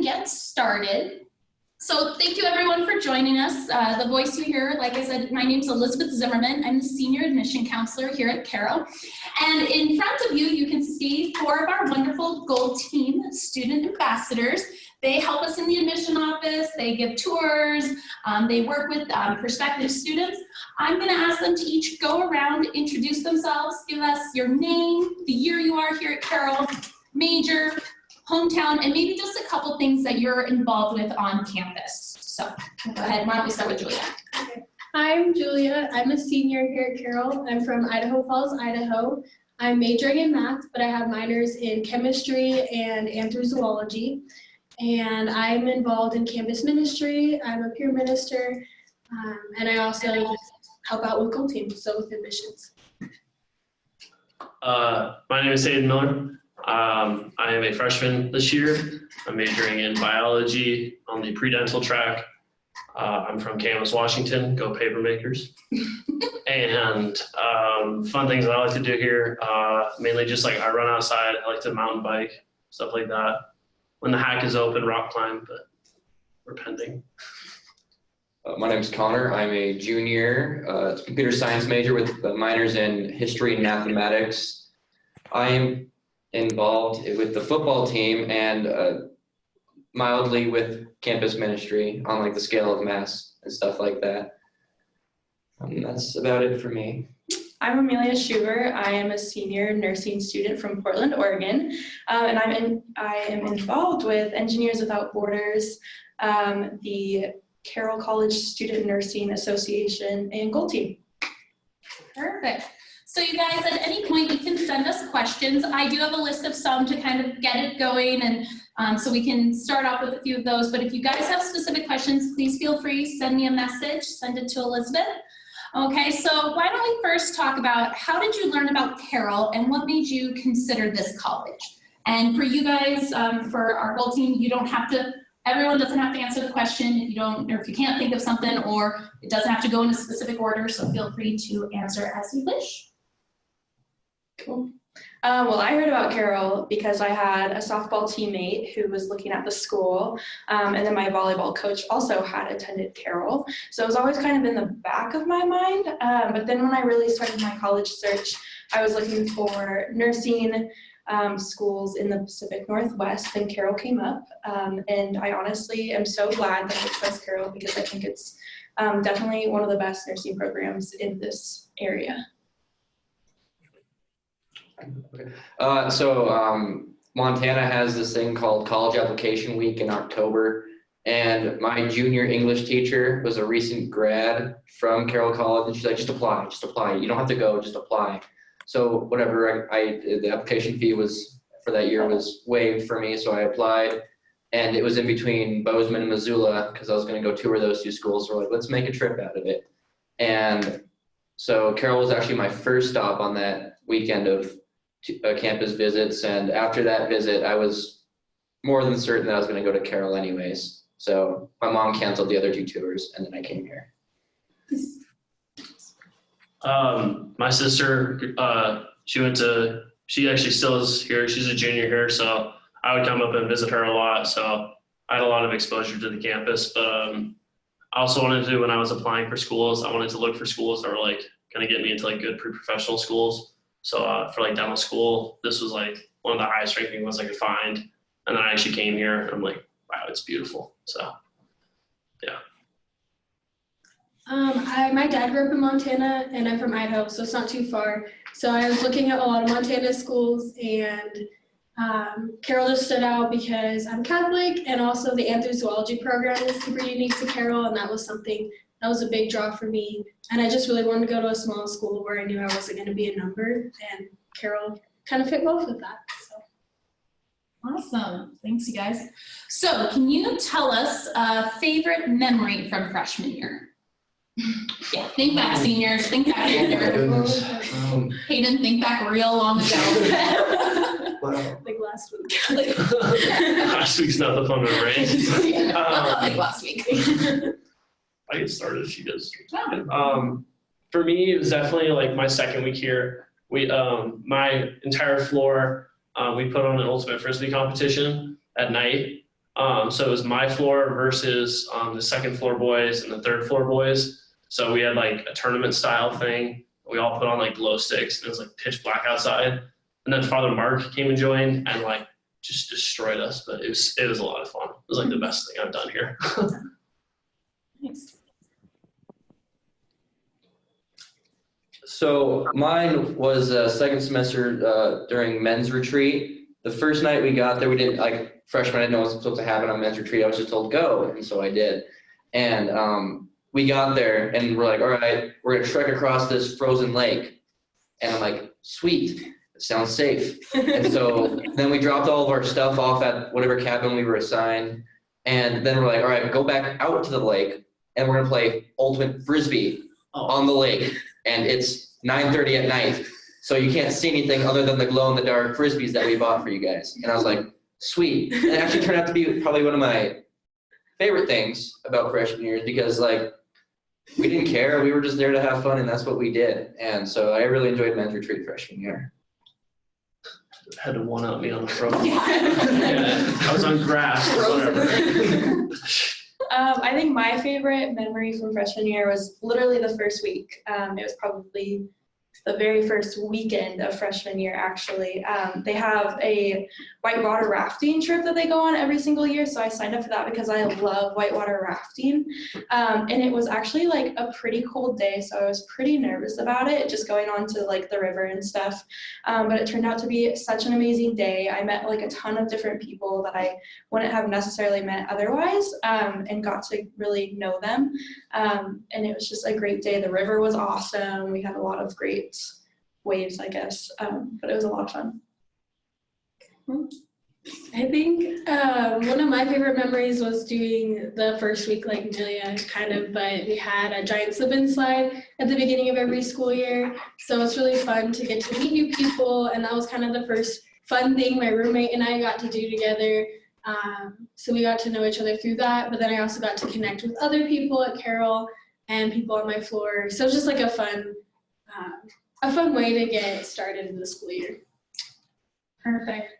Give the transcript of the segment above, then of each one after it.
and get started. So thank you everyone for joining us. The voice you hear, like I said, my name is Elizabeth Zimmerman. I'm the Senior Admission Counselor here at Carroll. And in front of you, you can see 4 of our wonderful Gold Team student ambassadors. They help us in the admission office, they give tours, they work with prospective students. I'm gonna ask them to each go around, introduce themselves, give us your name, the year you are here at Carroll, major, hometown, and maybe just a couple things that you're involved with on campus. So go ahead, why don't we start with Julia? Okay. I'm Julia. I'm a senior here at Carroll. I'm from Idaho Falls, Idaho. I'm majoring in math, but I have minors in chemistry and anthrozoology. And I'm involved in campus ministry. I'm a peer minister, and I also help out with Gold Team, so with admissions. My name is Hayden Miller. I am a freshman this year. I'm majoring in biology on the pre-dental track. I'm from Camas, Washington. Go Papermakers. And fun things that I like to do here, mainly just like I run outside. I like to mountain bike, stuff like that. When the hack is open, rock climb, but we're pending. My name is Connor. I'm a junior computer science major with minors in history and mathematics. I am involved with the football team and mildly with campus ministry on like the scale of mass and stuff like that. That's about it for me. I'm Amelia Schubert. I am a senior nursing student from Portland, Oregon, and I am involved with Engineers Without Borders, the Carroll College Student Nursing Association, and Gold Team. Perfect. So you guys, at any point, you can send us questions. I do have a list of some to kind of get it going, and so we can start off with a few of those. But if you guys have specific questions, please feel free, send me a message, send it to Elizabeth. Okay, so why don't we first talk about how did you learn about Carroll and what made you consider this college? And for you guys, for our Gold Team, you don't have to, everyone doesn't have to answer the question if you don't, or if you can't think of something, or it doesn't have to go in a specific order, so feel free to answer as you wish. Cool. Well, I heard about Carroll because I had a softball teammate who was looking at the school, and then my volleyball coach also had attended Carroll. So it was always kind of in the back of my mind, but then when I really started my college search, I was looking for nursing schools in the Pacific Northwest, and Carroll came up, and I honestly am so glad that I chose Carroll because I think it's definitely one of the best nursing programs in this area. Okay. Montana has this thing called College Application Week in October, and my junior English teacher was a recent grad from Carroll College, and she's like, just apply. You don't have to go, just apply. So whatever, the application fee was for that year was waived for me, so I applied, and it was in between Bozeman and Missoula because I was going to go tour those 2 schools. So we're like, let's make a trip out of it. And so Carroll was actually my first stop on that weekend of campus visits, and after that visit I was more than certain that I was going to go to Carroll anyways. So my mom canceled the other 2 tours and then I came here. My sister, she actually still is here. She's a junior here, so I would come up and visit her a lot. So I had a lot of exposure to the campus, but I also wanted to, when I was applying for schools, I wanted to look for schools that were like kind of get me into like good pre-professional schools. So for like dental school, this was like one of the highest ranking ones I could find. And then I actually came here and I'm like, wow, it's beautiful. So yeah. My dad grew up in Montana and I'm from Idaho, so it's not too far. So I was looking at a lot of Montana schools, and Carroll just stood out because I'm Catholic, and also the anthrozoology program is super unique to Carroll, and that was a big draw for me. And I just really wanted to go to a small school where I knew I wasn't going to be a number, and Carroll kind of fit well with that. So. Awesome, thanks you guys. So can you tell us a favorite memory from freshman year? Yeah, think back, seniors, think back. Hayden, think back real long ago. Like last week. Last week's not the fun one, right? Like last week. I get started if she does. For me, it was definitely like my second week here. We, my entire floor, we put on an ultimate frisbee competition at night. So it was my floor versus the second floor boys and the third floor boys. So we had like a tournament style thing. We all put on like glow sticks and it was like pitch black outside. And then Father Mark came and joined and like just destroyed us. But it was a lot of fun. It was like the best thing I've done here. Nice. So mine was second semester during men's retreat. The first night we got there, we didn't, like freshmen, I didn't know what was supposed to happen on men's retreat. I was just told go, and so I did. And we got there and we're like, all right, we're gonna trek across this frozen lake. And I'm like, sweet, it sounds safe. And so then we dropped all of our stuff off at whatever cabin we were assigned. And then we're like, all right, go back out to the lake and we're gonna play ultimate frisbee on the lake. And it's 9:30 at night. So you can't see anything other than the glow in the dark frisbees that we bought for you guys. And I was like, sweet. And it actually turned out to be probably one of my favorite things about freshman year because like, we didn't care. We were just there to have fun and that's what we did. And so I really enjoyed men's retreat freshman year. Had to one up me on the frozen. Yeah, I was on grass or whatever. I think my favorite memory from freshman year was literally the first week. It was probably the very first weekend of freshman year, actually. They have a whitewater rafting trip that they go on every single year, so I signed up for that because I love whitewater rafting. And it was actually like a pretty cold day, so I was pretty nervous about it, just going on to like the river and stuff. But it turned out to be such an amazing day. I met like a ton of different people that I wouldn't have necessarily met otherwise, and got to really know them. And it was just a great day. The river was awesome. We had a lot of great waves, I guess, but it was a lot of fun. I think one of my favorite memories was doing the first week like Amelia kind of, but we had a giant slip and slide at the beginning of every school year. So it's really fun to get to meet new people, and that was kind of the first fun thing my roommate and I got to do together. So we got to know each other through that, but then I also got to connect with other people at Carroll and people on my floor. So it's just like a fun way to get started in the school year. Perfect.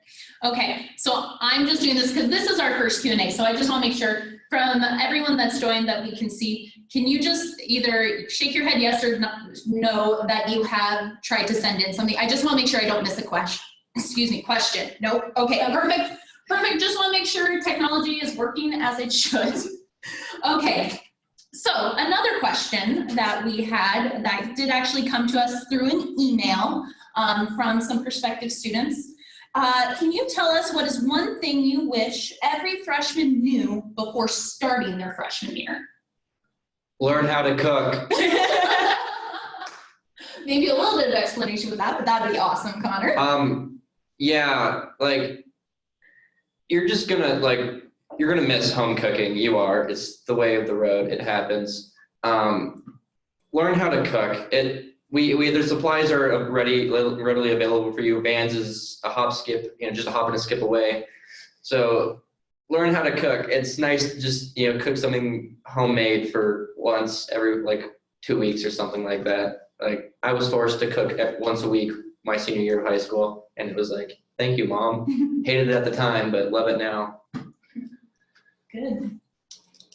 Okay, so I'm just doing this because this is our first Q&A, so I just want to make sure from everyone that's joined that we can see. Can you just either shake your head yes or no that you have tried to send in something? I just want to make sure I don't miss a question. Excuse me, question. Nope. Okay, perfect. Perfect. Just want to make sure technology is working as it should. Okay. So another question that we had that did actually come to us through an email from some prospective students. Can you tell us what is one thing you wish every freshman knew before starting their freshman year? Learn how to cook. Maybe a little bit of explanation with that, but that'd be awesome, Connor. Yeah, like you're gonna miss home cooking. You are. It's the way of the road. It happens. Learn how to cook. Their supplies are readily available for you. Vans is a hop, skip, just a hop and a skip away. So learn how to cook. It's nice to just, cook something homemade for once every 2 weeks or something like that. Like I was forced to cook once a week my senior year of high school, and it was like, thank you, Mom. Hated it at the time, but love it now. Good.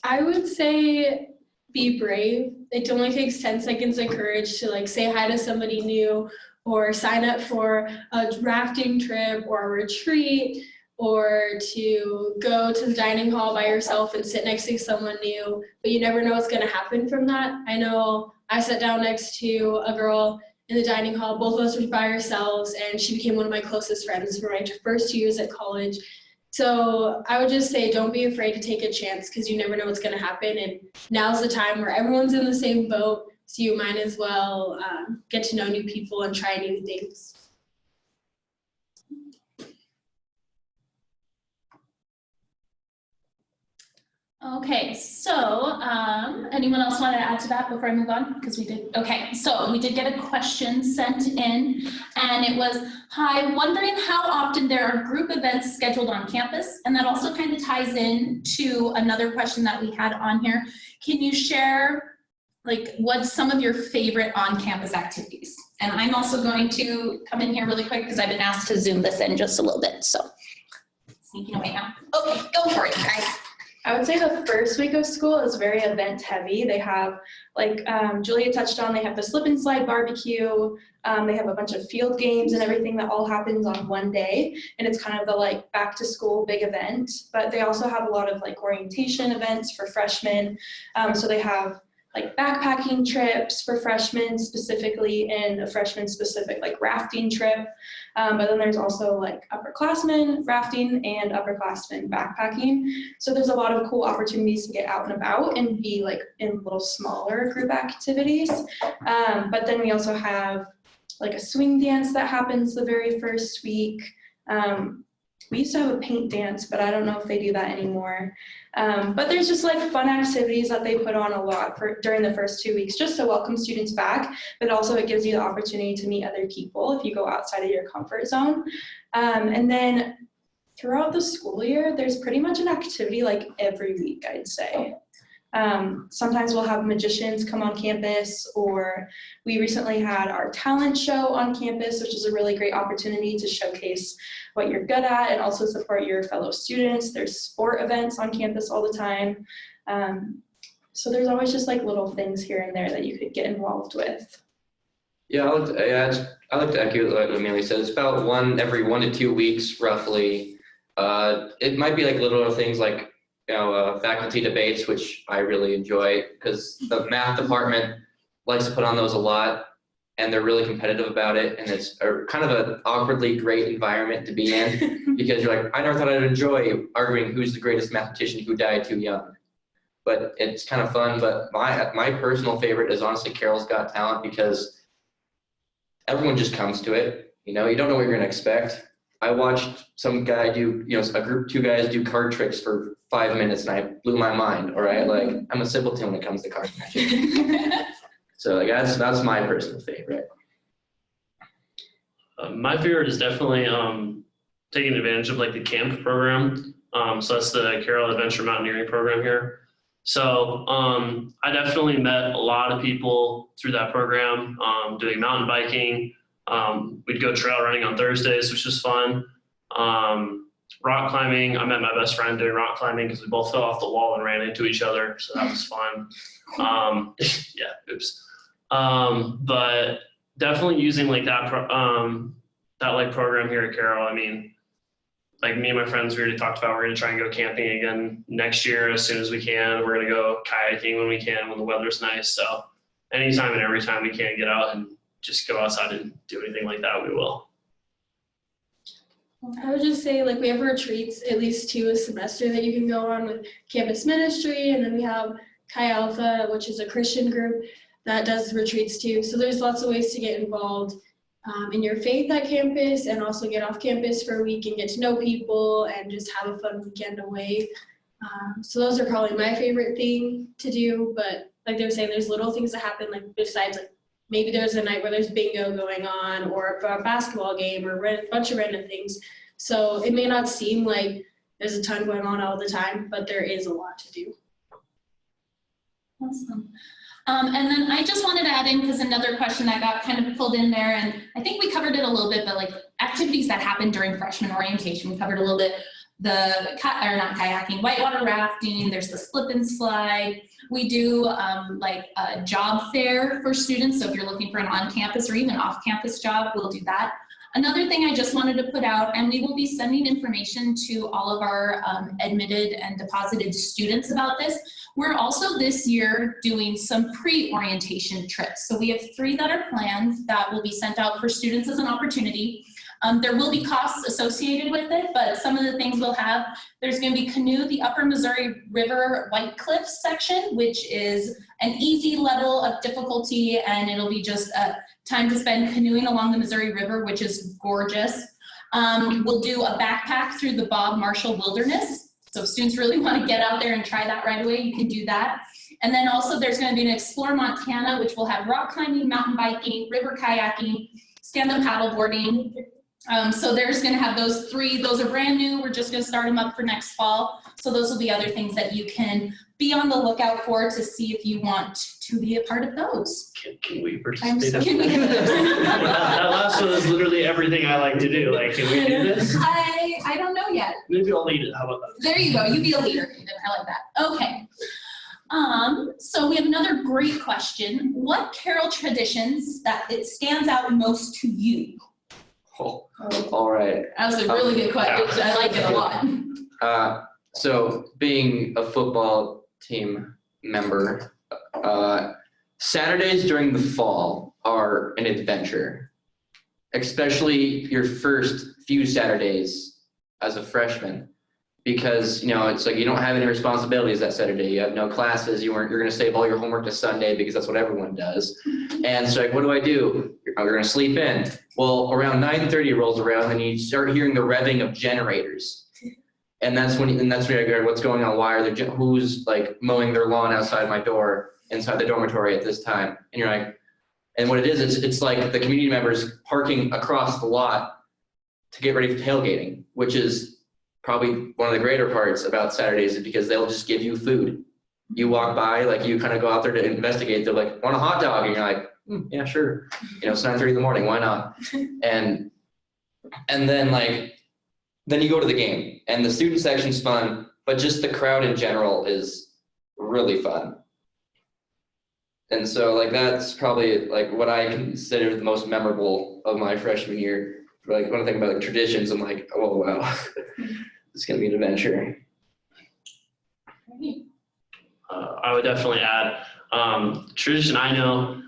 I would say be brave. It only takes 10 seconds of courage to say hi to somebody new or sign up for a rafting trip or a retreat or to go to the dining hall by yourself and sit next to someone new, but you never know what's going to happen from that. I know I sat down next to a girl in the dining hall. Both of us were by ourselves, and she became one of my closest friends for my first 2 years at college. So I would just say don't be afraid to take a chance because you never know what's going to happen. And now's the time where everyone's in the same boat, so you might as well get to know new people and try new things. Okay, so anyone else want to add to that before I move on? Because we did, okay, so we did get a question sent in, and it was, hi, wondering how often there are group events scheduled on campus, and that also kind of ties in to another question that we had on here. Can you share what's some of your favorite on-campus activities? And I'm also going to come in here really quick because I've been asked to zoom this in just a little bit, so. sneaking away now. Okay, go for it, guys. I would say the first week of school is very event heavy. They have, like Julia touched on, they have the slip and slide barbecue. They have a bunch of field games and everything that all happens on one day. And it's kind of the like back to school big event. But they also have a lot of like orientation events for freshmen. So they have like backpacking trips for freshmen specifically, and a freshman specific like rafting trip. But then there's also like upperclassmen rafting and upperclassmen backpacking. So there's a lot of cool opportunities to get out and about and be like in little smaller group activities. But then we also have like a swing dance that happens the very first week. We used to have a paint dance, but I don't know if they do that anymore. But there's just like fun activities that they put on a lot during the first 2 weeks, just to welcome students back, but also it gives you the opportunity to meet other people if you go outside of your comfort zone. And then throughout the school year, there's pretty much an activity like every week, I'd say. Sometimes we'll have magicians come on campus, or we recently had our talent show on campus, which is a really great opportunity to showcase what you're good at and also support your fellow students. There's sport events on campus all the time. So there's always just like little things here and there that you could get involved with. Yeah, I like to echo what Amelia said. It's about every 1 to 2 weeks, roughly. It might be like little things like, faculty debates, which I really enjoy because the math department likes to put on those a lot, and they're really competitive about it. And it's kind of an awkwardly great environment to be in because you're like, I never thought I'd enjoy arguing who's the greatest mathematician who died too young. But it's kind of fun. But my personal favorite is honestly Carol's Got Talent, because everyone just comes to it. You don't know what you're going to expect. I watched some guy do, two guys do card tricks for 5 minutes, and I blew my mind. All right, like I'm a simpleton when it comes to card magic. So that's my personal favorite. My favorite is definitely taking advantage of like the camp program. So that's the Carroll Adventure Mountaineering program here. So I definitely met a lot of people through that program, doing mountain biking. We'd go trail running on Thursdays, which was fun. Rock climbing, I met my best friend doing rock climbing because we both fell off the wall and ran into each other, so that was fun. Yeah, oops. But definitely using like that like program here at Carroll. I mean, like me and my friends, we already talked about we're gonna try and go camping again next year as soon as we can. We're gonna go kayaking when we can, when the weather's nice. So anytime and every time we can get out and just go outside and do anything like that, we will. I would just say, like, we have retreats, at least 2 a semester that you can go on with campus ministry, and then we have Chi Alpha, which is a Christian group that does retreats too. So there's lots of ways to get involved in your faith at campus, and also get off campus for a week and get to know people and just have a fun weekend away. So those are probably my favorite thing to do. But like they were saying, there's little things that happen, like besides like maybe there's a night where there's bingo going on, or a basketball game, or a bunch of random things. So it may not seem like there's a ton going on all the time, but there is a lot to do. Awesome. And then I just wanted to add in, because another question that got kind of pulled in there, and I think we covered it a little bit, but like activities that happen during freshman orientation, we covered a little bit. Not kayaking, whitewater rafting, there's the slip and slide. We do like a job fair for students. So if you're looking for an on-campus or even off-campus job, we'll do that. Another thing I just wanted to put out, and we will be sending information to all of our admitted and deposited students about this. We're also this year doing some pre-orientation trips. So we have 3 that are planned that will be sent out for students as an opportunity. There will be costs associated with it, but some of the things we'll have, there's going to be Canoe, the Upper Missouri River White Cliffs section, which is an easy level of difficulty, and it'll be just time to spend canoeing along the Missouri River, which is gorgeous. We'll do a backpack through the Bob Marshall Wilderness. So if students really want to get out there and try that right away, you can do that. And then also there's going to be an Explore Montana, which will have rock climbing, mountain biking, river kayaking, stand-up paddleboarding. So there's going to have those 3. Those are brand new. We're just going to start them up for next fall. So those will be other things that you can be on the lookout for to see if you want to be a part of those. Can we participate? Can we- That last one is literally everything I like to do. Like, can we do this? I don't know yet. Maybe I'll lead it. How about that? There you go. You be a leader. I like that. Okay. So we have another great question. What carol traditions that it stands out most to you? Oh, all right. That was a really good question. I like it a lot. So being a football team member, Saturdays during the fall are an adventure, especially your first few Saturdays as a freshman, because it's like you don't have any responsibilities that Saturday. You have no classes. You're going to save all your homework to Sunday because that's what everyone does. And so like, what do? You're going to sleep in. Well, around 9:30 rolls around and you start hearing the revving of generators. And that's when you go, what's going on? Why are there, who's like mowing their lawn outside my door, inside the dormitory at this time? And you're like, and what it is, it's like the community members parking across the lot to get ready for tailgating, which is probably one of the greater parts about Saturdays, is because they'll just give you food. You walk by, like you kind of go out there to investigate. They're like, want a hot dog? And you're like, yeah, sure. It's 9:30 in the morning. Why not? And then you go to the game, and the student section's fun, but just the crowd in general is really fun. And so like that's probably like what I consider the most memorable of my freshman year. Like when I think about like traditions, I'm like, oh wow, it's gonna be an adventure. I would definitely add tradition I know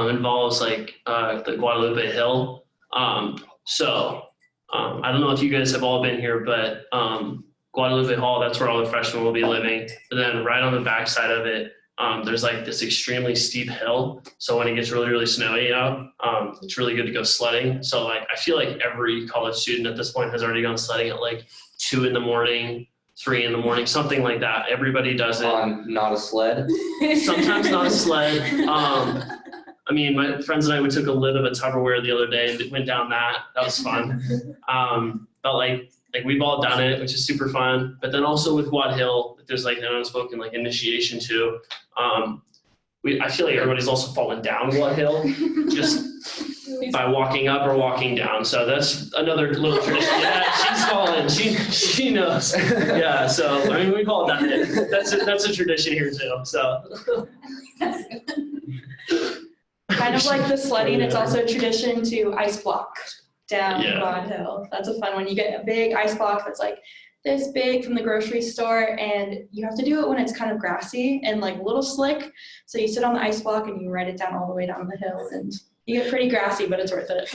involves like the Guadalupe Hill. I don't know if you guys have all been here, but Guadalupe Hall, that's where all the freshmen will be living. And then right on the backside of it, there's like this extremely steep hill. So when it gets really, really snowy out, it's really good to go sledding. So like, I feel like every college student at this point has already gone sledding at like 2 a.m, 3 a.m, something like that. Everybody does it. On not a sled. Sometimes not a sled. I mean, my friends and I, we took a lid of a Tupperware the other day and went down that. That was fun. But like we've all done it, which is super fun. But then also with Quad Hill, there's like an unspoken like initiation too. I feel like everybody's also fallen down Quad Hill just by walking up or walking down. So that's another little tradition. Yeah, she's fallen. She knows. Yeah. So I mean, we call it that. That's a tradition here too. So. Kind of like the sledding, it's also a tradition to ice block down Quad Hill. That's a fun one. You get a big ice block that's like this big from the grocery store, and you have to do it when it's kind of grassy and like a little slick. So you sit on the ice block and you ride it down all the way down the hill, and you get pretty grassy, but it's worth it.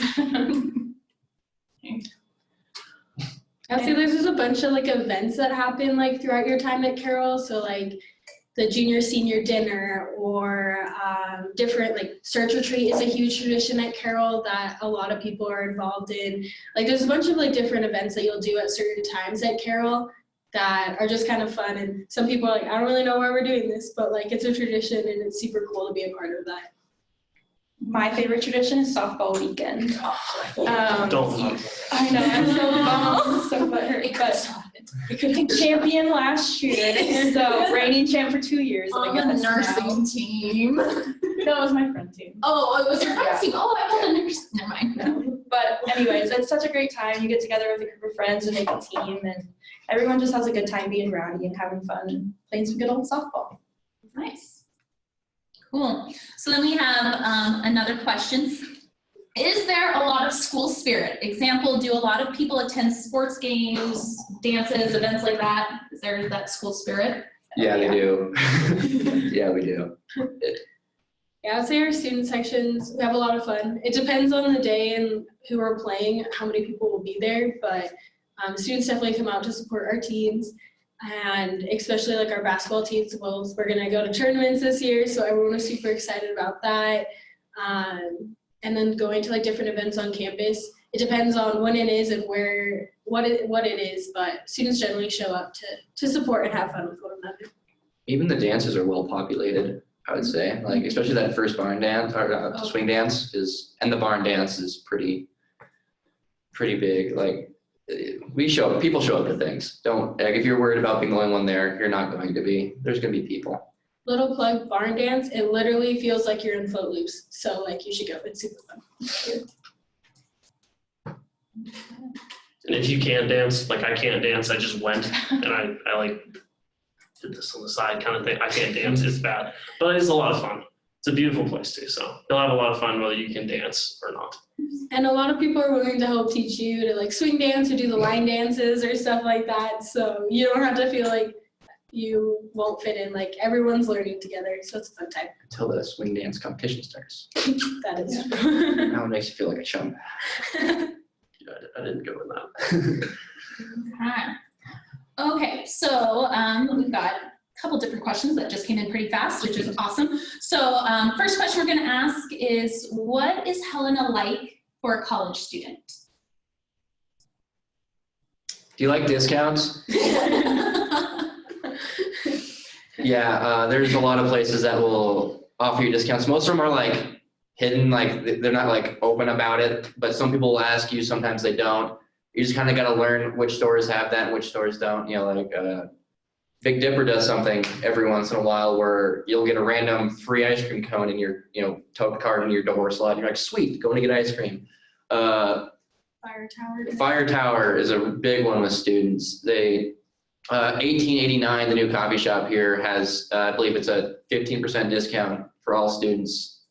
I'd say there's just a bunch of like events that happen like throughout your time at Carroll. So like the junior senior dinner or different like search retreat is a huge tradition at Carroll that a lot of people are involved in. Like there's a bunch of like different events that you'll do at certain times at Carroll that are just kind of fun. And some people are like, I don't really know why we're doing this, but like it's a tradition and it's super cool to be a part of that. My favorite tradition is softball weekend. Don't. I know, I'm so bummed, so butthurt, but we couldn't champion last year, so reigning champ for 2 years. On the nursing team. That was my friend team. Oh, it was your friend's team. Oh, I was a nurse. Never mind. No. But anyways, it's such a great time. You get together with a group of friends and make a team, and everyone just has a good time being rowdy and having fun and playing some good old softball. Nice. Cool. So then we have another question. Is there a lot of school spirit? Example, do a lot of people attend sports games, dances, events like that? Is there that school spirit? Yeah, they do. Yeah, we do. Yeah, I'd say our student sections, we have a lot of fun. It depends on the day and who we're playing, how many people will be there, but students definitely come out to support our teams. And especially like our basketball teams, well, we're gonna go to tournaments this year, so everyone is super excited about that. And then going to like different events on campus. It depends on when it is and what it is, but students generally show up to support and have fun with one another. Even the dances are well populated, I would say. Like especially that first barn dance or swing dance and the barn dance is pretty big. Like people show up to things. Don't, like, if you're worried about being the only one there, you're not going to be. There's going to be people. Little plug, barn dance, it literally feels like you're in Footloose. So like you should go, it's super fun. And if you can't dance, like I can't dance, I just went and I like did this on the side kind of thing. I can't dance, it's bad, but it's a lot of fun. It's a beautiful place too, so you'll have a lot of fun whether you can dance or not. And a lot of people are willing to help teach you to like swing dance or do the line dances or stuff like that. So you don't have to feel like you won't fit in, like everyone's learning together. So it's a fun time. Until the swing dance competition starts. That is Now it makes you feel like a chum. Yeah, I didn't go with that. Okay, so we've got a couple different questions that just came in pretty fast, which is awesome. So first question we're going to ask is, what is Helena like for a college student? Do you like discounts? Yeah, there's a lot of places that will offer you discounts. Most of them are like hidden, like they're not like open about it, but some people will ask you, sometimes they don't. You just kind of got to learn which stores have that and which stores don't. You know, like Big Dipper does something every once in a while where you'll get a random free ice cream cone in your, tote card in your door slot. You're like, sweet, going to get ice cream. Fire Tower. Fire Tower is a big one with students. They 1889, the new coffee shop here, has, I believe it's a 15% discount for all students.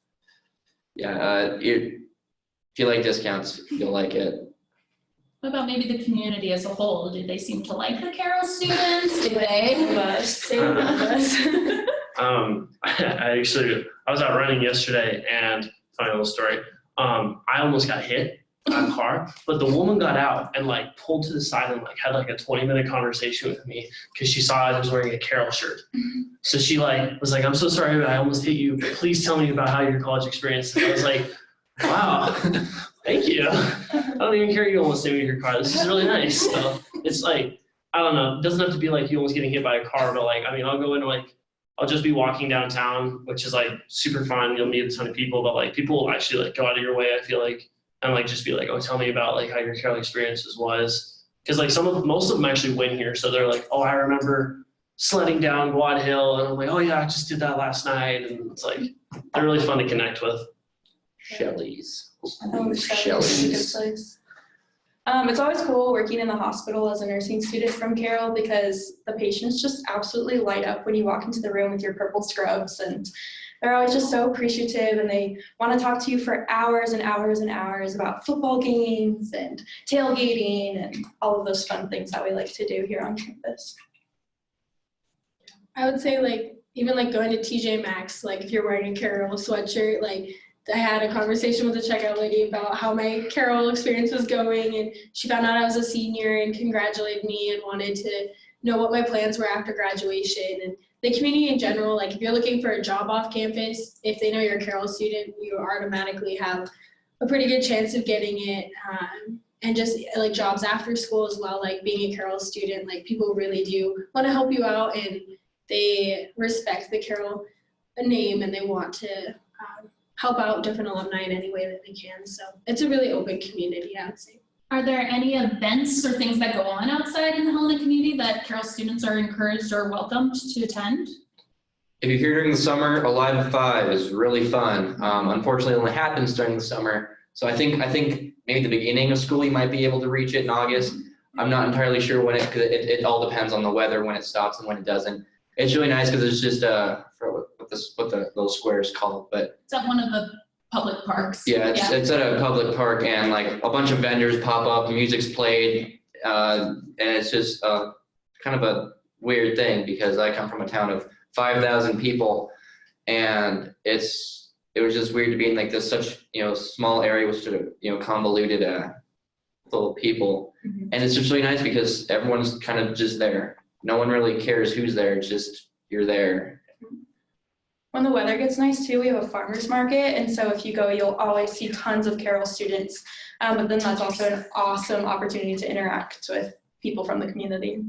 Yeah, if you like discounts, you'll like it. What about maybe the community as a whole? Do they seem to like the Carroll students? Do they? same with us. I was out running yesterday, and funny little story. I almost got hit by a car, but the woman got out and like pulled to the side and like had like a 20-minute conversation with me because she saw I was wearing a Carroll shirt. So she like was like, "I'm so sorry, I almost hit you. Please tell me about how your college experience." And I was like, "Wow, thank you. I don't even care you almost hit me with your car. This is really nice." So it's like, I don't know. It doesn't have to be like you almost getting hit by a car, but like, I mean, I'll go into like, I'll just be walking downtown, which is like super fun. You'll meet a ton of people, but like people will actually like go out of your way, I feel like, and like just be like, "Oh, tell me about like how your Carroll experiences was." Because like most of them actually win here. So they're like, "Oh, I remember sledding down Guad Hill." And I'm like, "Oh yeah, I just did that last night." And it's like, they're really fun to connect with. Shelley's. Shelley's. It's always cool working in the hospital as a nursing student from Carroll because the patients just absolutely light up when you walk into the room with your purple scrubs, and they're always just so appreciative, and they want to talk to you for hours and hours and hours about football games and tailgating and all of those fun things that we like to do here on campus. I would say like even like going to TJ Maxx, like if you're wearing a Carroll sweatshirt, like I had a conversation with the checkout lady about how my Carroll experience was going, and she found out I was a senior and congratulated me and wanted to know what my plans were after graduation. And the community in general, like if you're looking for a job off campus, if they know you're a Carroll student, you automatically have a pretty good chance of getting it. And just like jobs after school as well, like being a Carroll student, like people really do want to help you out, and they respect the Carroll name, and they want to help out different alumni in any way that they can. So it's a really open community, I would say. Are there any events or things that go on outside in the Helena community that Carroll students are encouraged or welcomed to attend? If you're here during the summer, Alive at 5 is really fun. Unfortunately, it only happens during the summer. So I think maybe the beginning of school you might be able to reach it in August. I'm not entirely sure when because it all depends on the weather, when it stops and when it doesn't. It's really nice because it's just what the little square is called, but It's at one of the public parks. yeah, it's at a public park, and like a bunch of vendors pop up, music's played, and it's just kind of a weird thing because I come from a town of 5,000 people, and it was just weird to be in like this such small area with sort of convoluted little people, and it's just really nice because everyone's kind of just there. No one really cares who's there. It's just you're there. When the weather gets nice too, we have a farmer's market, and so if you go, you'll always see tons of Carroll students, but then that's also an awesome opportunity to interact with people from the community.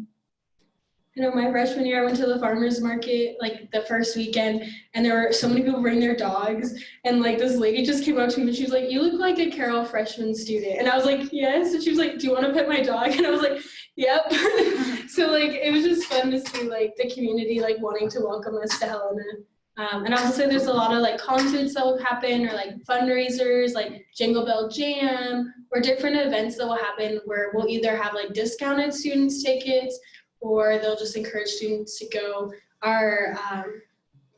You know, my freshman year, I went to the farmer's market like the first weekend, and there were so many people bringing their dogs. And like this lady just came up to me and she was like, "You look like a Carroll freshman student." And I was like, "Yes." And she was like, "Do you want to pet my dog?" And I was like, "Yep." So like it was just fun to see like the community like wanting to welcome us to Helena. And I also say there's a lot of like concerts that will happen, or like fundraisers, like Jingle Bell Jam, or different events that will happen where we'll either have like discounted students tickets, or they'll just encourage students to go. Our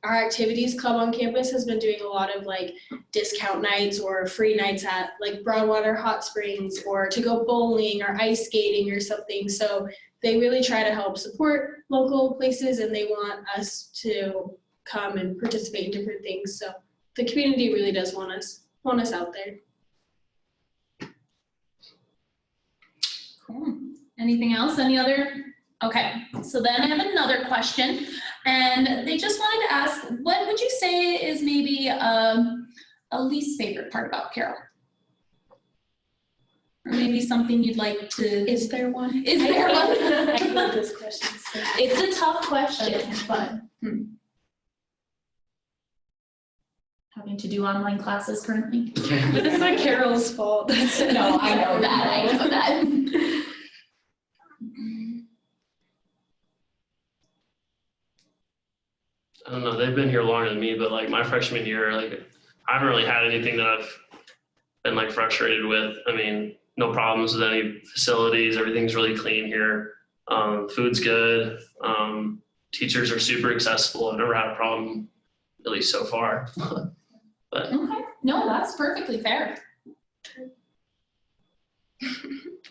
activities club on campus has been doing a lot of like discount nights or free nights at like Broadwater Hot Springs, or to go bowling or ice skating or something. So they really try to help support local places, and they want us to come and participate in different things. So the community really does want us out there. Cool. Anything else? Any other? Okay, so then I have another question, and they just wanted to ask, what would you say is maybe a least favorite part about Carroll? Or maybe something you'd like to, Is there one? is there I one? love this question. So. It's a tough question, but having to do online classes currently. But it's not Carol's fault. No, I know that. I don't know, they've been here longer than me, but like my freshman year, like I haven't really had anything that I've been like frustrated with. I mean, no problems with any facilities. Everything's really clean here. Food's good. Teachers are super accessible. I've never had a problem, at least so far. But Okay, no, that's perfectly fair.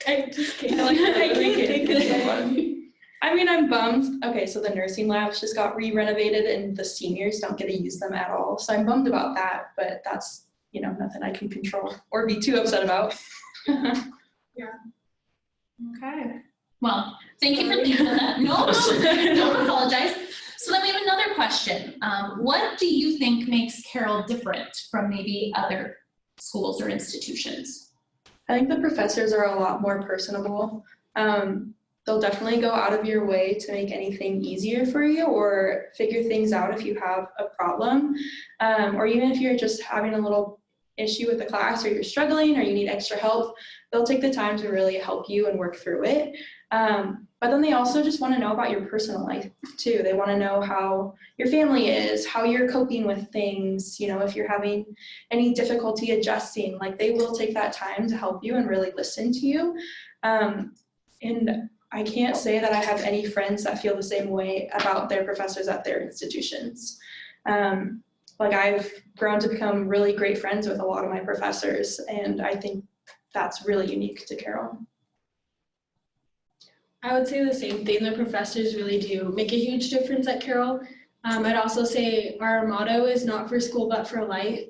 I just can't. I can't take this one. I mean, I'm bummed. Okay, so the nursing labs just got re-renovated and the seniors don't get to use them at all. So I'm bummed about that, but that's, you know, nothing I can control or be too upset about. Okay. Well, thank you for thinking of that. No, don't apologize. So then we have another question. What do you think makes Carroll different from maybe other schools or institutions? I think the professors are a lot more personable. They'll definitely go out of your way to make anything easier for you or figure things out if you have a problem. Or even if you're just having a little issue with the class, or you're struggling or you need extra help, they'll take the time to really help you and work through it. But then they also just want to know about your personal life too. They want to know how your family is, how you're coping with things, you know, if you're having any difficulty adjusting, like they will take that time to help you and really listen to you. And I can't say that I have any friends that feel the same way about their professors at their institutions. Like I've grown to become really great friends with a lot of my professors, and I think that's really unique to Carroll. I would say the same thing. The professors really do make a huge difference at Carroll. I'd also say our motto is not for school, but for life.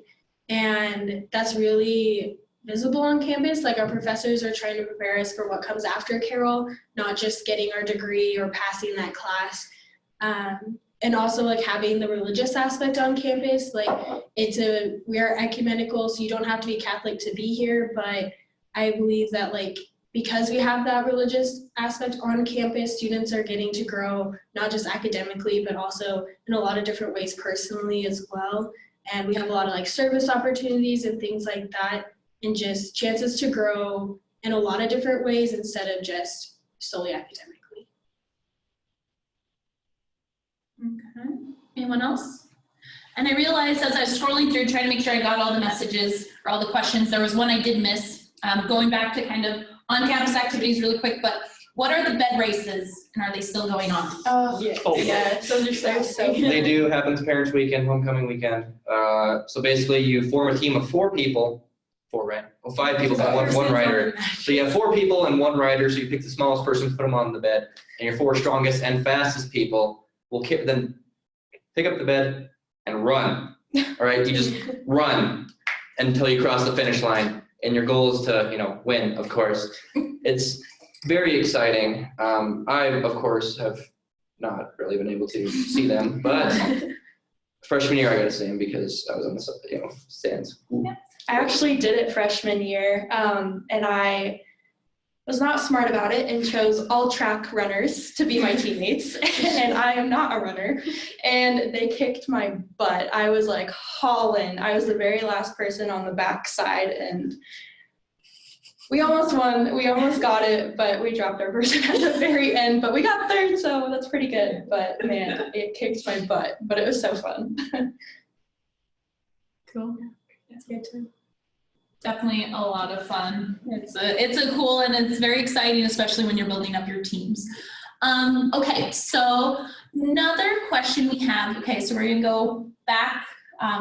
And that's really visible on campus. Like our professors are trying to prepare us for what comes after Carroll, not just getting our degree or passing that class. And also like having the religious aspect on campus, like we are ecumenical, so you don't have to be Catholic to be here. But I believe that like, because we have that religious aspect on campus, students are getting to grow, not just academically, but also in a lot of different ways personally as well. And we have a lot of like service opportunities and things like that, and just chances to grow in a lot of different ways instead of just solely academically. Okay. Anyone else? And I realized as I was scrolling through trying to make sure I got all the messages or all the questions, there was one I did miss. Going back to kind of on-campus activities really quick, but what are the bed races and are they still going on? Yeah. Oh, Yeah, So they're so They do, happens parents weekend, homecoming weekend. So basically you form a team of 4 people, 4, right? Well, 5 people, but one rider. So you have 4 people and 1 rider, so you pick the smallest person, put them on the bed, and your 4 strongest and fastest people will then pick up the bed and run. All right, you just run until you cross the finish line, and your goal is to, you know, win, of course. It's very exciting. I, of course, have not really been able to see them, but freshman year I got to see them because I was on the, you know, stands. I actually did it freshman year, and I was not smart about it and chose all track runners to be my teammates. And I am not a runner. And they kicked my butt. I was like hauling. I was the very last person on the backside, and we almost won. We almost got it, but we dropped our person at the very end. But we got third, so that's pretty good. But man, it kicked my butt. But it was so fun. Cool. That's good too. Definitely a lot of fun. It's a cool and it's very exciting, especially when you're building up your teams. Okay, so another question we have. Okay, so we're gonna go back.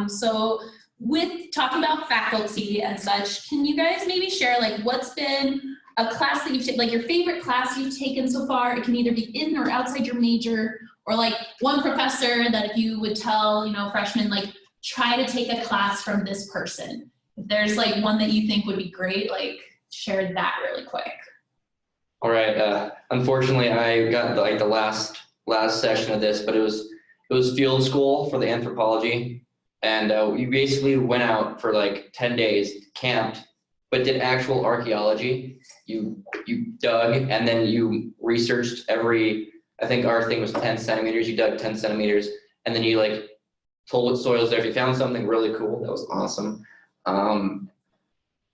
So with talking about faculty and such, can you guys maybe share like what's been a class that you've taken, like your favorite class you've taken so far? It can either be in or outside your major, or like one professor that if you would tell, freshmen, like try to take a class from this person. If there's like one that you think would be great, like share that really quick. All right. Unfortunately, I got the last session of this, but it was field school for the anthropology, and we basically went out for like 10 days, camped, but did actual archaeology. You dug and then you researched I think our thing was 10 centimeters. You dug 10 centimeters, and then you like told what soil's there. If you found something really cool, that was awesome.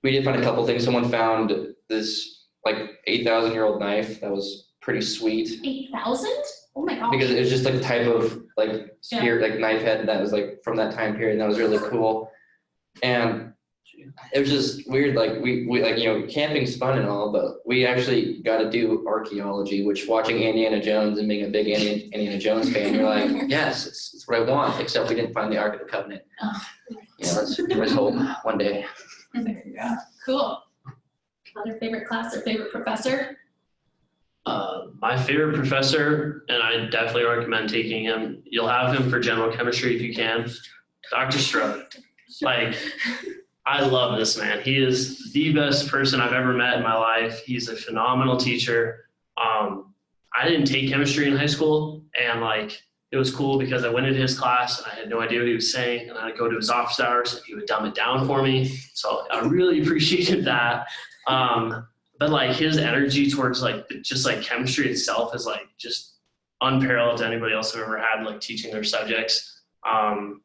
We did find a couple things. Someone found this like 8,000-year-old knife that was pretty sweet. 8,000? Oh my gosh. Because it was just like the type of like spear, like knife head that was like from that time period. And that was really cool. And it was just weird. Like we like, camping's fun and all, but we actually got to do archaeology, which watching Indiana Jones and being a big Indiana Jones fan, you're like, yes, it's what I want, except we didn't find the Ark of the Covenant. Oh. Let's hope one day. There you go. Cool. Other favorite class or favorite professor? My favorite professor, and I definitely recommend taking him. You'll have him for general chemistry if you can. Dr. Strode. Like, I love this man. He is the best person I've ever met in my life. He's a phenomenal teacher. I didn't take chemistry in high school, and like it was cool because I went into his class and I had no idea what he was saying, and I'd go to his office hours and he would dumb it down for me. So I really appreciated that. But like his energy towards like just like chemistry itself is like just unparalleled to anybody else I've ever had like teaching their subjects. And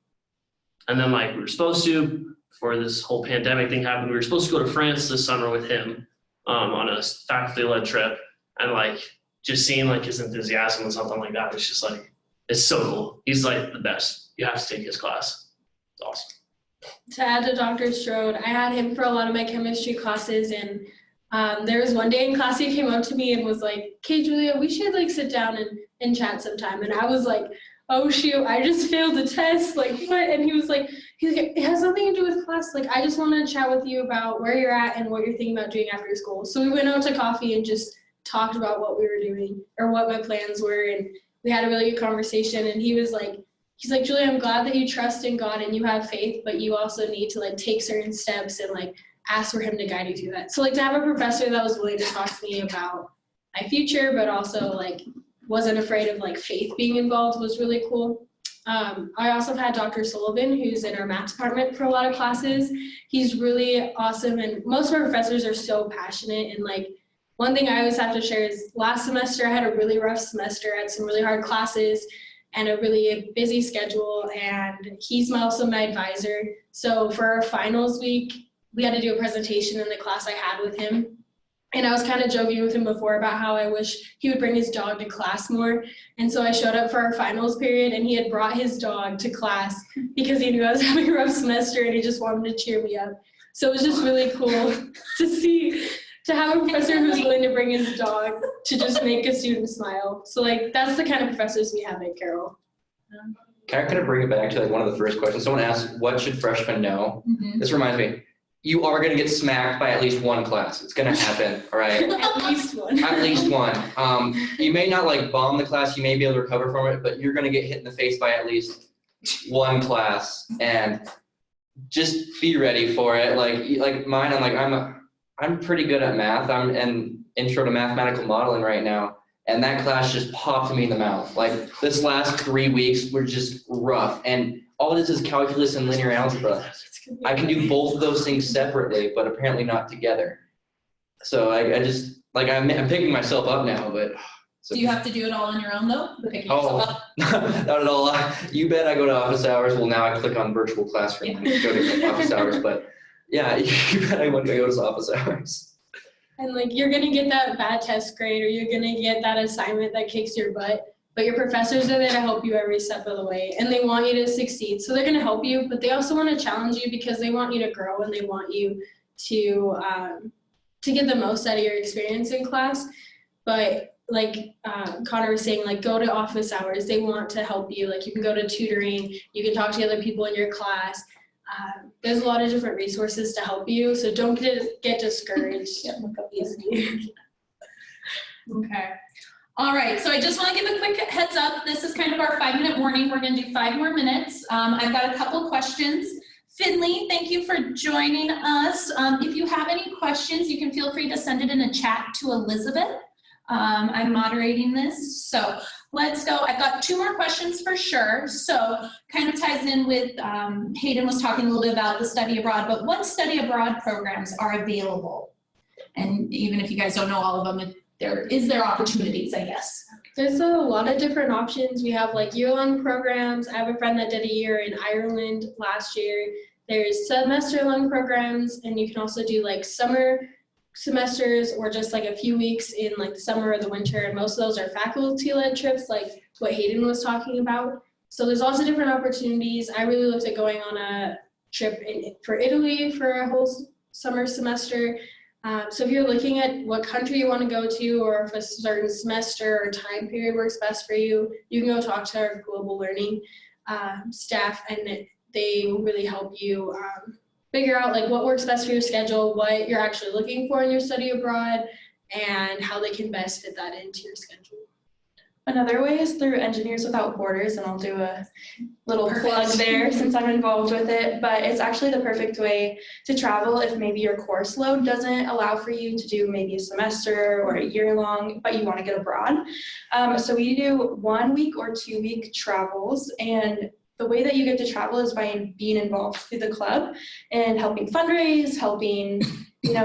then like we were supposed to, before this whole pandemic thing happened, we were supposed to go to France this summer with him on a faculty-led trip, and like just seeing like his enthusiasm and something like that, it's just like, it's so cool. He's like the best. You have to take his class. It's awesome. To add to Dr. Strode, I had him for a lot of my chemistry classes, and there was one day in class he came up to me and was like, "Okay, Julia, we should like sit down and chat sometime." And I was like, "Oh shoot, I just failed the test, like what?" And he's like, "It has nothing to do with class. Like I just want to chat with you about where you're at and what you're thinking about doing after school." So we went out to coffee and just talked about what we were doing or what my plans were, and we had a really good conversation. And he's like, "Julia, I'm glad that you trust in God and you have faith, but you also need to like take certain steps and like ask for him to guide you through that." So like to have a professor that was willing to talk to me about my future, but also like wasn't afraid of like faith being involved was really cool. I also had Dr. Sullivan, who's in our math department for a lot of classes. He's really awesome, and most of our professors are so passionate. And like one thing I always have to share is last semester I had a really rough semester. I had some really hard classes and a really busy schedule, and he's also my advisor. So for our finals week, we had to do a presentation in the class I had with him. And I was kind of joking with him before about how I wish he would bring his dog to class more. And so I showed up for our finals period, and he had brought his dog to class because he knew I was having a rough semester and he just wanted to cheer me up. So it was just really cool to have a professor who's willing to bring his dog to just make a student smile. So like that's the kind of professors we have at Carroll. Can I kind of bring it back to like one of the first questions? Someone asked, what should freshmen know? Mm-hmm. This reminds me, you are going to get smacked by at least one class. It's going to happen, all right? At least one. At least one. You may not like bomb the class, you may be able to recover from it, but you're going to get hit in the face by at least one class, and just be ready for it. Like mine, I'm pretty good at math. I'm in intro to mathematical modeling right now, and that class just popped me in the mouth. Like this last 3 weeks were just rough, and all this is calculus and linear algebra. I can do both of those things separately, but apparently not together. So I just like I'm picking myself up now, but. Do you have to do it all on your own though? The picking Oh, yourself up? not at all. You bet I go to office hours. Well, now I click on virtual classroom and go to office hours, but yeah, you bet I went to go to office hours. And like you're gonna get that bad test grade or you're gonna get that assignment that kicks your butt, but your professors are there to help you every step of the way and they want you to succeed. So they're gonna help you, but they also want to challenge you because they want you to grow and they want you to get the most out of your experience in class. But like Connor was saying, like go to office hours. They want to help you. Like you can go to tutoring, you can talk to other people in your class. There's a lot of different resources to help you, so don't get discouraged easily. Okay. All right, so I just want to give a quick heads up. This is kind of our 5-minute warning. We're going to do 5 more minutes. I've got a couple questions. Finley, thank you for joining us. If you have any questions, you can feel free to send it in a chat to Elizabeth. I'm moderating this, so let's go. I've got 2 more questions for sure. So kind of ties in with Hayden was talking a little bit about the study abroad, but what study abroad programs are available? And even if you guys don't know all of them, is there opportunities, I guess? There's a lot of different options. We have like year-long programs. I have a friend that did a year in Ireland last year. There's semester-long programs, and you can also do like summer semesters or just like a few weeks in like the summer or the winter, and most of those are faculty-led trips like what Hayden was talking about. So there's lots of different opportunities. I really looked at going on a trip for Italy for a whole summer semester. So if you're looking at what country you want to go to or if a certain semester or time period works best for you, you can go talk to our global learning staff, and they will really help you figure out like what works best for your schedule, what you're actually looking for in your study abroad, and how they can best fit that into your schedule. Another way is through Engineers Without Borders, and I'll do a little Perfect. plug there since I'm involved with it, but it's actually the perfect way to travel if maybe your course load doesn't allow for you to do maybe a semester or a year long, but you want to get abroad. So we do 1 week or 2 week travels, and the way that you get to travel is by being involved through the club and helping fundraise, helping,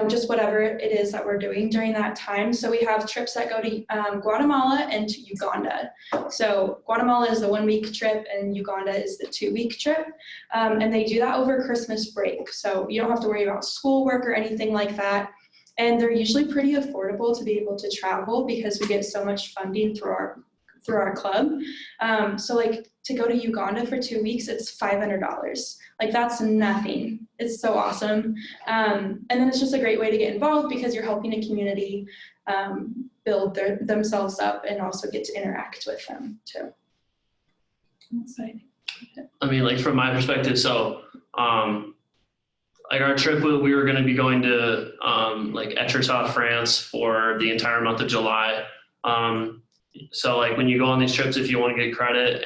just whatever it is that we're doing during that time. So we have trips that go to Guatemala and to Uganda. So Guatemala is the 1 week trip and Uganda is the 2 week trip. And they do that over Christmas break. So you don't have to worry about schoolwork or anything like that. And they're usually pretty affordable to be able to travel because we get so much funding through our club. So like to go to Uganda for 2 weeks, it's $500. Like that's nothing. It's so awesome. And then it's just a great way to get involved because you're helping a community build themselves up and also get to interact with them too. I mean, like from my perspective, so like our trip, we were going to be going to like Étretat, France for the entire month of July. So like when you go on these trips, if you want to get credit,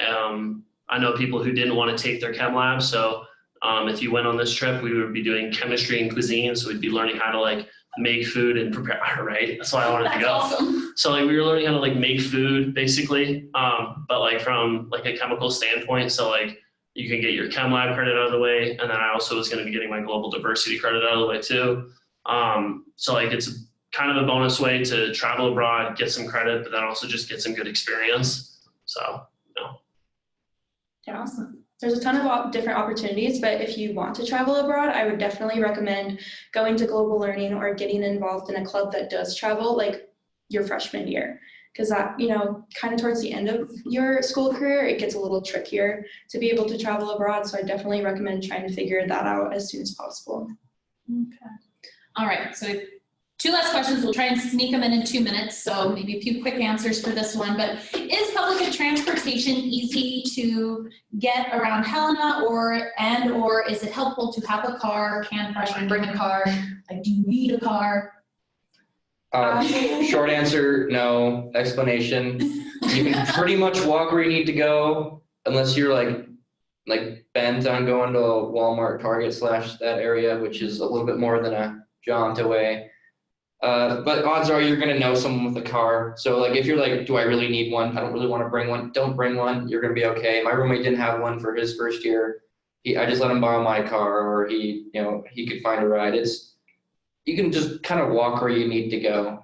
I know people who didn't want to take their chem lab. So if you went on this trip, we would be doing chemistry and cuisine. So we'd be learning how to like make food and prepare, right? That's why I wanted to go. Awesome. So like we were learning how to like make food basically, but like from like a chemical standpoint. So like you can get your chem lab credit out of the way. And then I also was going to be getting my global diversity credit out of the way too. So like it's kind of a bonus way to travel abroad, get some credit, but then also just get some good experience. So, Yeah, awesome. There's a ton of different opportunities, but if you want to travel abroad, I would definitely recommend going to Global Learning or getting involved in a club that does travel, like your freshman year. Because that, kind of towards the end of your school career, it gets a little trickier to be able to travel abroad. So I definitely recommend trying to figure that out as soon as possible. Okay. All right, so 2 last questions. We'll try and sneak them in 2 minutes, so maybe a few quick answers for this one. But is public transportation easy to get around Helena, or is it helpful to have a car? Can freshmen bring a car? Like, do you need a car? Short answer, no. Explanation, you can pretty much walk where you need to go unless you're like bent on going to a Walmart, Target / that area, which is a little bit more than a jaunt away. But odds are you're gonna know someone with a car. So like if you're like, do I really need one? I don't really want to bring one. Don't bring one. You're gonna be okay. My roommate didn't have one for his first year. I just let him borrow my car, or he could find a ride. You can just kind of walk where you need to go.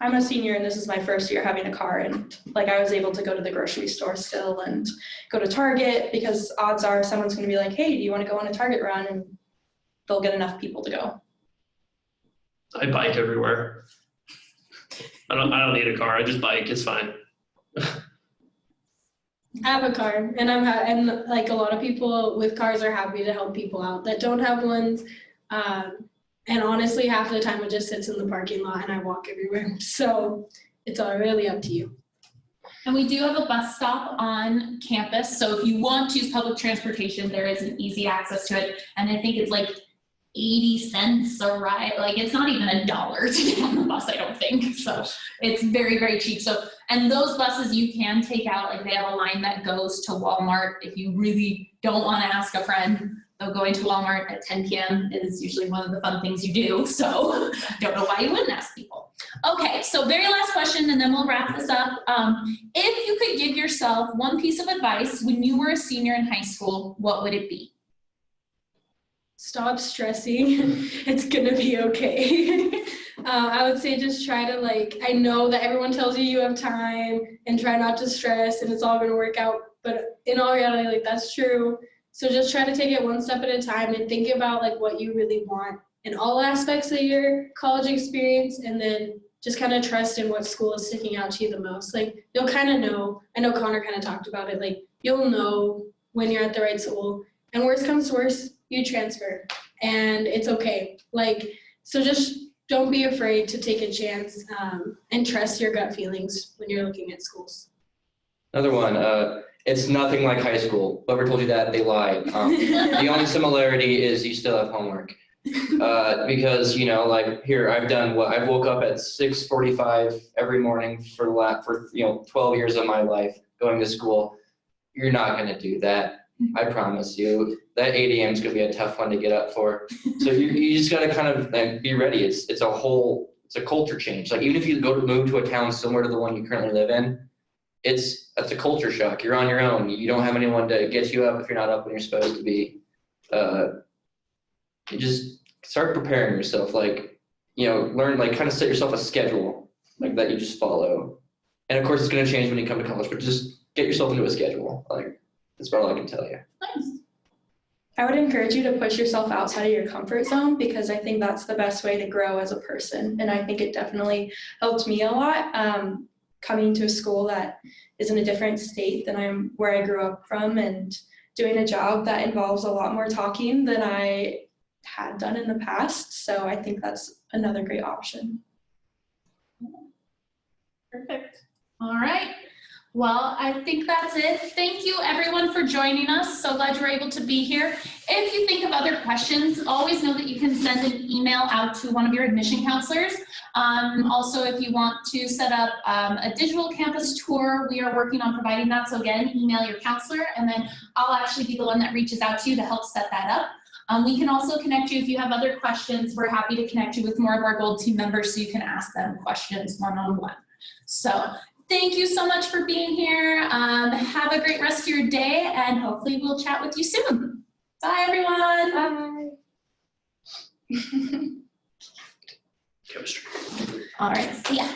I'm a senior and this is my first year having a car, and like I was able to go to the grocery store still and go to Target, because odds are someone's gonna be like, hey, do you wanna go on a Target run? And they'll get enough people to go. I bike everywhere. I don't need a car. I just bike. It's fine. I have a car, and and like a lot of people with cars are happy to help people out that don't have ones. And honestly, half the time it just sits in the parking lot and I walk everywhere. So it's all really up to you. And we do have a bus stop on campus, so if you want to use public transportation, there is an easy access to it. And I think it's like 80 cents a ride, like it's not even $1 to get on the bus, I don't think. So it's very, very cheap. So, and those buses you can take out, like they have a line that goes to Walmart. If you really don't want to ask a friend, though going to Walmart at 10 p.m. is usually one of the fun things you do. So don't know why you wouldn't ask people. Okay, so very last question, and then we'll wrap this up. If you could give yourself one piece of advice when you were a senior in high school, what would it be? Stop stressing. It's gonna be okay. I would say just try to I know that everyone tells you have time and try not to stress and it's all gonna work out, but in all reality, that's true. So just try to take it one step at a time and think about what you really want in all aspects of your college experience, and then just kind of trust in what school is sticking out to you the most. You'll kind of know, I know Connor kind of talked about it, you'll know when you're at the right school, and worst comes to worst, you transfer and it's okay. So just don't be afraid to take a chance and trust your gut feelings when you're looking at schools. Another one, it's nothing like high school. Whoever told you that, they lied. The only similarity is you still have homework. Because, here, I've woke up at 6:45 every morning for 12 years of my life going to school. You're not gonna do that. I promise you. That 8 a.m. is gonna be a tough one to get up for. So you just gotta kind of be ready. It's a culture change. Even if you move to a town similar to the one you currently live in, that's a culture shock. You're on your own. You don't have anyone to get you up if you're not up when you're supposed to be. You just start preparing yourself. Learn, kind of set yourself a schedule that you just follow. And of course, it's gonna change when you come to college, but just get yourself into a schedule. That's about all I can tell you. Nice. I would encourage you to push yourself outside of your comfort zone, because I think that's the best way to grow as a person. And I think it definitely helped me a lot coming to a school that is in a different state than where I grew up from, and doing a job that involves a lot more talking than I had done in the past. So I think that's another great option. Perfect. All right. Well, I think that's it. Thank you everyone for joining us. So glad you were able to be here. If you think of other questions, always know that you can send an email out to one of your admission counselors. Also, if you want to set up a digital campus tour, we are working on providing that. So again, email your counselor, and then I'll actually be the one that reaches out to you to help set that up. We can also connect you if you have other questions. We're happy to connect you with more of our Gold Team members so you can ask them questions one-on-one. So thank you so much for being here. Have a great rest of your day, and hopefully we'll chat with you soon. Bye, everyone. Bye. Chemistry. All right, see ya.